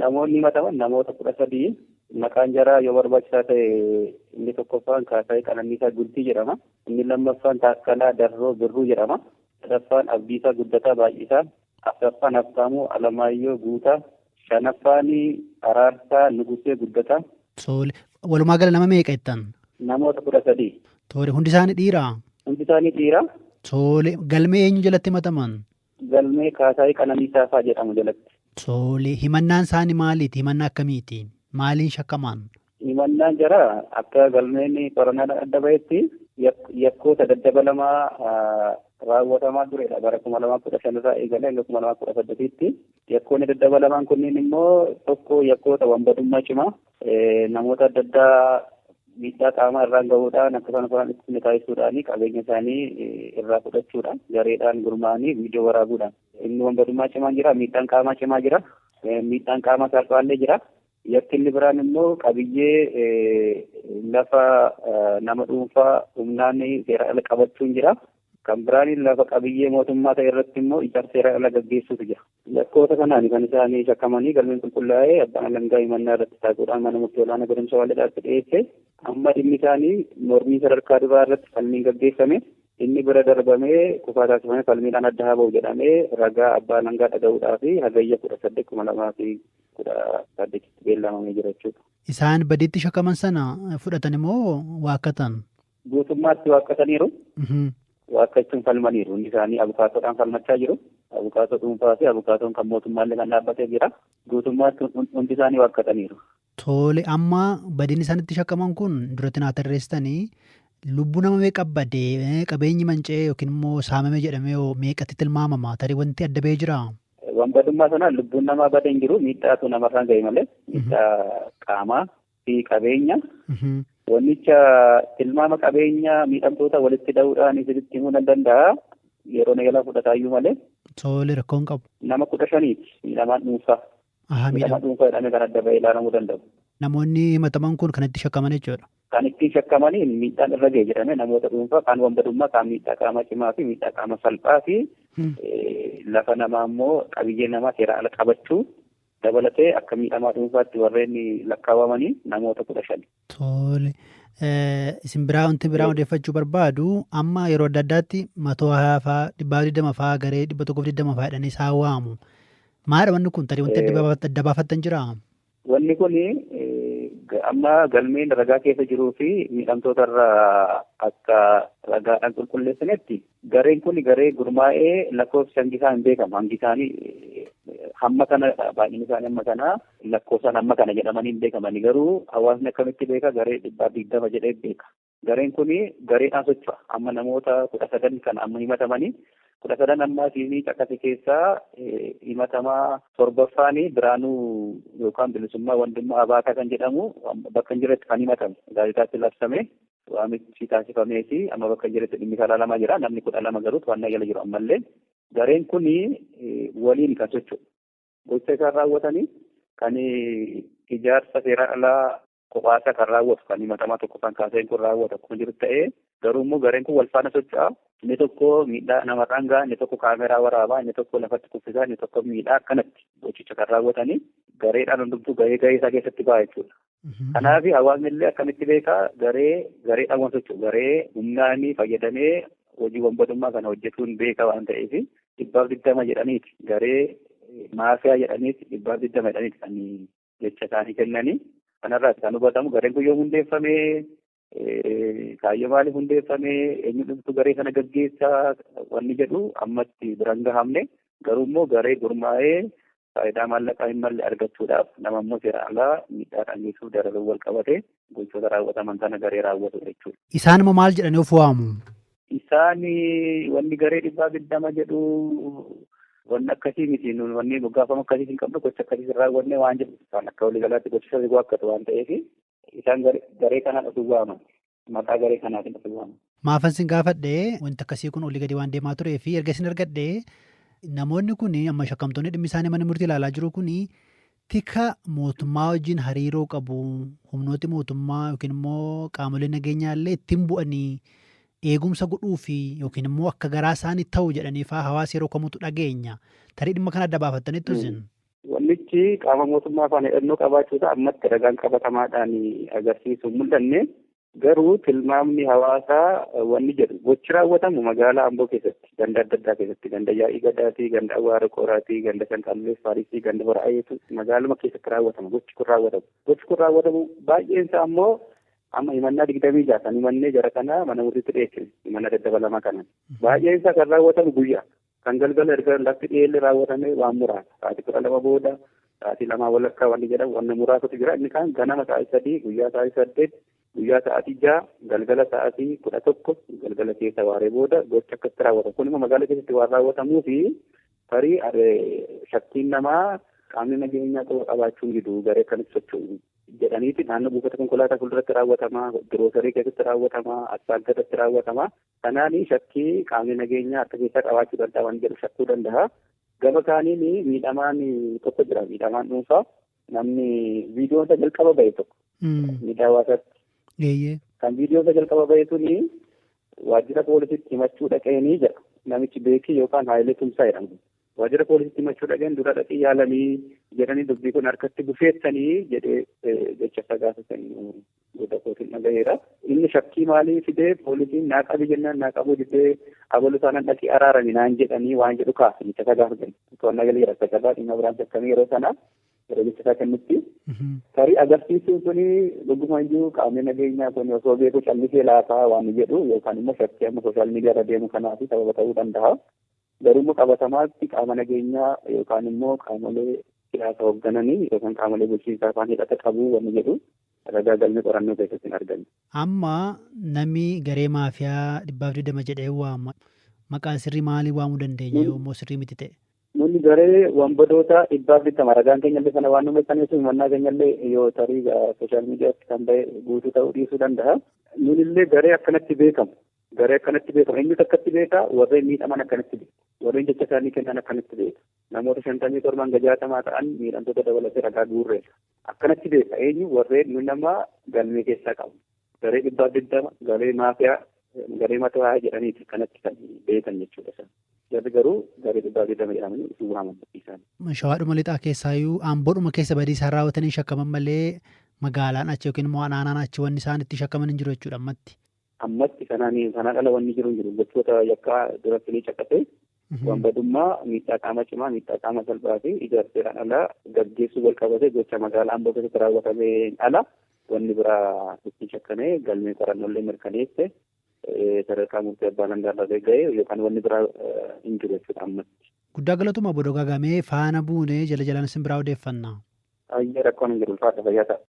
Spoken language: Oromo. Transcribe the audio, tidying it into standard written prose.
Namoonni himataman namoota 13 maqaan jaraa yoo barbaachisaa ta'e inni tokkoffaan Kaasaayii Qananiisaa Gultii jedhama. Inni lammaffaan Taakkalaa Darroo Birruu jedhama. Sadaffaan Abdiisaa Guddataa Baay'isaa. Afuraffaan Habtaamuu Alamaayyoo Guutaa. Shanaffaan Araarsaa Nugusee Guddataa. Walumaa gala nama meeqa jettan? Namoota 13. Tole hundi isaanii dhiiraa? Hundi isaanii dhiiraa. Tole galmee eenyu jalatti himataman? Galmee Kaasaayii Qananiisaa fa'aa jedhamu jalatti. Tole himannaan isaanii maaliiti? Himannaa akkamiiti? Maaliin shakkaman? Himannaan jara akka galmeen qorannaadhaan adda bahetti yakkoota daddabalamaa raawwatamaa turedha. Bara 2015 irraa eegalee hanga 2018tti yakkoonni daddabalamaan kunniin immoo tokko yakkoota wanbadummaa cimaa namoota adda addaa miidhaa qaamaa irraan gahuudhaan akkasumas itti taasisuudhaan qabeenya isaanii irraa fudhachuudhaan gareedhaan gurmaa'anii viidiyoo waraabuudhaan inni wanbadummaa cimaan jira, miidhaan qaamaa cimaa jira, miidhaan qaamaa salphaallee jira. Yakki inni biraan immoo qabiyyee lafa nama dhuunfaa humnaan seera ala qabachuun jira. Kan biraan lafa qabiyyee mootummaa ta'e irratti immoo ijaarsa seera ala gaggeessuutu jira. Yakkoota kanaan kan isaanii shakkamanii galmeen qulqullaa'ee abbaan alangaa himannaa irratti taasisuudhaan mana murtii olaanaa godina Wallaggatti dhiyeesse. Amma dhimmi isaanii mormii sadarkaa duraa irratti falmiin gaggeeffame. Inni bira darbamee kufaa taasifamee falmiidhaan adda haa ba'u jedhamee ragaa abbaa alangaa dhaga'uudhaa fi hagayya 18/2018 beellamamee jira jechuudha. Isaan badiitti shakkaman sana fudhatan immoo waakkatan? Guutummaatti waakkataniiru. Waakkachuun falmaniiru. Hundi isaanii abukaatoodhaan falmachaa jiru. Abukaatoo dhuunfaa fi abukaatoon kan mootummaallee kan dhaabbatee jira. Guutummaatti hundi isaanii waakkataniiru. Tole amma badiin isaanitti shakkaman kun duratti naa tarreessitanii lubbuu nama meeqa badee qabeenyi manca'ee yookiin immoo saamame jedhamee meeqatti tilmaamama? Tarii wanti adda ba'ee jiraa? Wanbadummaa sanaan lubbuun namaa badee hin jiru. Miidhaatu namarraan ga'e malee miidhaa qaamaa fi qabeenya. Wannicha tilmaama qabeenya miidhamtoota walitti dha'uudhaan isinitti himuu nan danda'a. Yeroo na yaalaa fudhataayyuu malee. Tole rakkoon qabu. Nama 15 miidhamaan dhuunfaa. Miidhamaa dhuunfaa jedhamee kan adda ba'ee ilaalamuu danda'u. Namoonni himataman kun kan itti shakkaman jechuudha. Kan ittiin shakkamanii miidhaan irra ga'e jedhamee namoota dhuunfaa kaan wanbadummaa kaan miidhaa qaamaa cimaa fi miidhaa qaama salphaa fi lafa namaa immoo qabiyyee namaa seera ala qabachuu dabalatee akka miidhamaa dhuunfaatti warreen lakkaawamanii namoota 15. Tole isin biraa wanti biraa odeeffachuu barbaadu amma yeroo adda addaatti 120 fa'aa garee 120 fa'aa jedhanii isaan waamu. Maadha wanni kun tarii wanti adda baafattan jiraa? Wanni kun amma galmeen ragaa keessa jiruu fi miidhamtoota irraa akka ragaadhaan qulqulleessanetti gareen kun garee gurmaa'ee lakkoofsi hangi isaa hin beekamu. Hangi isaanii hamma kana baay'inni isaanii hamma kana lakkoofsaan hamma kana jedhamanii hin beekamani. Garuu hawaasni akkamitti beeka? Garee 120 jedhee beeka. Gareen kun gareedhaan socho'a. Amma namoota 19 kan amma himatamanii 19 ammaa siinii caqase keessaa himatamaa 7ffaan Biraanuu yookaan Bilisummaa Wandimmaa Abaataa kan jedhamu bakka hin jirretti kan himatame. Gaazexaatti labsame waamichi taasifamee fi amma bakka hin jirretti dhimmi isaa ilaalamaa jira. Namni 12 garuu to'annaa jala jiru ammallee. Gareen kun waliin kan socho'u. Gocha isaan raawwatanii kan ijaarsa seera alaa kophaasa kan raawwatu kan himatamaa tokko kan kaaseen kun raawwatu akkuma jiru ta'ee garuu immoo gareen kun wal faana socho'a. Inni tokko miidhaa namarraan ga'a, inni tokko kaameraa waraabaa, inni tokko lafatti kuffisaa, inni tokko miidhaa akkanatti gochicha kan raawwatanii gareedhaan hundumtuu gahee isaa keessatti ba'a jechuudha. Kanaaf hawaasni illee akkamitti beekaa gareedhaan waan socho'u garee humnaanii fayyadamee hojii wanbadummaa kana hojjetuun beeka waan ta'eef 120 jedhaniiti garee maafiyaa jedhaniiti 120 jedhaniiti kan jecha isaanii kennanii kanarraa kan hubatamu gareen kun yoo hundeeffamee kaayyoo maaliif hundeeffamee eenyu dhuftu garee kana gaggeessaa wanni jedhu ammatti biraan gahamne garuu immoo garee gurmaa'ee faayidaa maallaqaa hin malle argachuudhaaf nama immoo seera alaa miidhaadhaan geessuuf dararuun wal qabate gochoota raawwataman kana garee raawwatu jechuudha. Isaan immoo maal jedhanii of waamu? Isaan wanni garee 120 jedhu wanni akkasii miti wanni gaafama akkasii hin qabnu gocha akkasii hin raawwanne waan jedhu isaan akka waliigalaatti gocha isa waakkatu waan ta'eef isaan garee kanaan osoo waaman maqaa garee kanaatiin osoo waaman. Maafan sin gaafadhee wanti akkasii kun olii gadi waan deemaa turee fi erga isin argadhee namoonni kun amma shakkamtoonni dhimmi isaanii mana murtii ilaalaa jiru kun tika mootummaa wajjin hariiroo qabu humnooti mootummaa yookiin immoo qaamolee nageenyaa illee ittiin bu'anii eegumsa godhuu fi yookiin immoo akka garaa isaanii ta'u jedhanii fa'aa hawaasa yeroo kamutu dhageenya tarii dhimma kana adda baafattaniittu isin. Wannichi qaama mootummaa faana hidhannoo qabaachuusaa ammatti ragaan qabatamaadhaan agarsiisuu mul'anne garuu tilmaamni hawaasaa wanni jedhu gochi raawwatamu magaalaa Amboo keessatti ganda adda addaa keessatti ganda Yaa'ii Gadaatii, ganda Awwaara Qoraatii, ganda Shanqallees Faarisii, ganda Horaayeetu magaaluma keessatti raawwatama gochi kun raawwatamu. Gochi kun raawwatamu baay'een isaa ammoo amma himannaa 26 kan himannee jara kana mana murtiitti dhiyeessine himannaa daddabalamaa kanan. Baay'een isaa kan raawwatamu guyyaa kan galgala erga lafti dhiyeelli raawwatame waan muraasa sa'aatii 12 booda sa'aatii 2 walakkaa wanni jedhamu wanna muraasatu jira inni kaan ganama sa'aatii 3 guyyaa sa'aatii 8 guyyaa sa'aatii 6 galgala sa'aatii 11 galgala keessa waaree booda gocha akkatti raawwatamu kun immoo magaalaa keessatti waan raawwatamuu fi tarii shakkiin namaa qaamni nageenyaa qabaachuun jiru garee akkamitti socho'u jedhaniiti naannoo buufata konkolaataa fuulduratti raawwatama giroosarii keessatti raawwatama asfaaltii raawwatama kanaanii shakkii qaamni nageenyaa akka keessaa qabaachuu danda'a waan jedhu shakkuu danda'a gama kaaniin miidhamaan tokko jira miidhamaan dhuunfaa namni viidiyoon jalqaba ba'e tokko miidhaa hawaasaatti kan viidiyoon jalqaba ba'e suni waajjira poolisiitti himachuu dhaqeenii jedha namichi beekii yookaan Haayilee Tumsaa jedhamu. Waajjira poolisiitti himachuu dhaqeen dura dhaqii yaalanii jedhanii dubbii kun harkatti bufeessanii jedhee jecha gaafatan goda kootiin dhagaheera. Inni shakkii maalii fidee poolisiin naa qabi jennaan naa qabu jedhee abalu isaanan dhaqii araarami naan jedhanii waan jedhu kaasa jecha gaafatan. To'annaa galee jira sagalaa dhimma biraan jakkamii yeroo sana yeroo jecha isaa kennutti. Tarii agarsiisuun suni dhuguma iyyuu qaamni nageenyaa kun osoo beeku callisee laataa waan jedhu yookaan immoo shakkii amma sooshaal miidiyaa irra deemu kanaaf sababa ta'uu danda'a. Garuu qabatamaatti qaama nageenyaa yookaan immoo qaamolee siyaasa hooggananii yookaan qaamolee bulchiinsaa afaan hidhata qabu wanni jedhu ragaa galmee qorannoo keessatti hin argamu. Amma namni garee maafiyaa 220 jedhee waama. Maqaa sirrii maalii waamuu dandeenya yommuu sirrii miti ta'e? Nuni garee wanbadoota 220 ragaan keenyallee sana waan nu mirkaneessu himannaa keenyallee yoo tarii sooshaal miidiyaatti kan ba'e guutuu ta'uu dhiisuu danda'a. Nunillee garee akkanatti beekamu. Garee akkanatti beekamu eenyutu akkatti beeka warreen miidhaman akkanatti beeka warreen jecha isaanii kennan akkanatti beeka namoota 57 hanga 60 ta'an miidhamtoota dabalatee ragaa guurreessa akkanatti beeka eenyu warreen nama galmee keessaa qabu garee 220 garee maafiyaa garee mataa jedhaniiti kanatti kan beekan jechuudha isaan jarri garuu garee 220 jedhamanii isin waaman isaan. Shawaadhuma lixaa keessaayyuu Amboodhuma keessa badiisaa raawwatanii shakkaman malee magaalaan achi yookiin immoo aanaan achi wanni isaan itti shakkaman hin jiru jechuudha ammatti. Ammatti kanaan ala wanni jiru hin jiru gochoota yakkaa duratti ni caqqate wanbadummaa miidhaa qaama cimaa miidhaa qaama salphaa fi ijaarseedhaan ala gaggeessuu wal qabate gocha magaalaa Amboo keessatti raawwatameen ala wanni biraa itti shakkamee galmee qorannollee mirkaneesse sadarkaa murtii abbaa alangaa ga'e yookaan wanni biraa hin jiru jechuudha ammatti. Guddaa galatuma boodoo gaagamee faana buunee jala jalaan isin biraa odeeffannaa. Ayyaa rakkoon hin jiru ulfaata fayyaa ta'a.